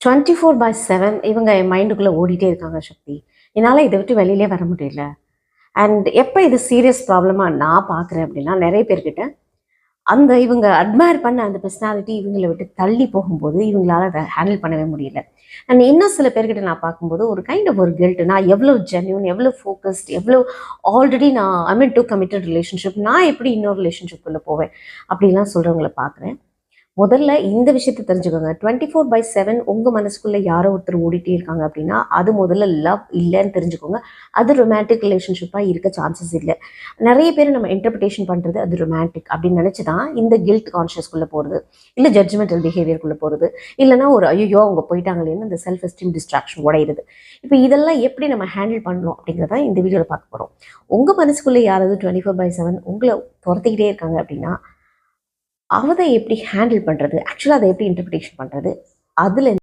24/7 இவங்க என் மைண்டுக்குள்ளே ஓடிட்டே இருக்காங்க சக்தி. என்னால் இதை விட்டு வெளியிலே வர முடியல. அண்ட் எப்போ இது சீரியஸ் ப்ராப்ளமாக நான் பார்க்குறேன் அப்படின்னா, நிறைய பேர்கிட்ட அந்த இவங்க அட்மையர் பண்ண அந்த பர்சனாலிட்டி இவங்களை விட்டு தள்ளி போகும்போது இவங்களால அதை ஹேண்டில் பண்ணவே முடியல. அண்ட் இன்னும் சில பேர்கிட்ட நான் பார்க்கும்போது ஒரு கைண்ட் ஆஃப் ஒரு கில்ட். நான் எவ்வளோ ஜென்யூன், எவ்வளோ ஃபோக்கஸ்ட், எவ்வளோ ஆல்ரெடி நான் ஐ மீன் டூ கமிட்டட் ரிலேஷன்ஷிப், நான் எப்படி இன்னொரு ரிலேஷன்ஷிப்புக்குள்ளே போவேன் அப்படிலாம் சொல்கிறவங்கள பார்க்குறேன். முதல்ல இந்த விஷயத்தை தெரிஞ்சுக்கோங்க. 24/7 உங்கள் மனசுக்குள்ளே யாரோ ஒருத்தர் ஓடிட்டே இருக்காங்க அப்படின்னா, அது முதல்ல லவ் இல்லைன்னு தெரிஞ்சுக்கோங்க. அது ரொமான்டிக் ரிலேஷன்ஷிப்பாக இருக்க சான்சஸ் இல்லை. நிறைய பேர் நம்ம இன்டர்பிரிட்டேஷன் பண்ணுறது அது ரொமான்டிக் அப்படின்னு நினச்சி தான் இந்த கில்ட் கான்ஷியஸ்குள்ளே போகிறது, இல்லை ஜட்ஜ்மெண்டல் பிஹேவியருக்குள்ளே போகிறது, இல்லைனா ஒரு ஐயோ அவங்க போயிட்டாங்களேன்னு இந்த செல்ஃப் எஸ்டீம் டிஸ்ட்ராக்ஷன் உடையிறது. இப்போ இதெல்லாம் எப்படி நம்ம ஹேண்டில் பண்ணணும் அப்படிங்கிறத இந்த வீடியோவில் பார்க்க போகிறோம். உங்கள் மனசுக்குள்ளே யாராவது 24/7 உங்களை துரத்திக்கிட்டே இருக்காங்க அப்படின்னா, அதை எப்படி ஹேண்டில் பண்ணுறது, ஆக்சுவலாக அதை எப்படி இன்டர்பிரிட்டேஷன் பண்ணுறது, அதில்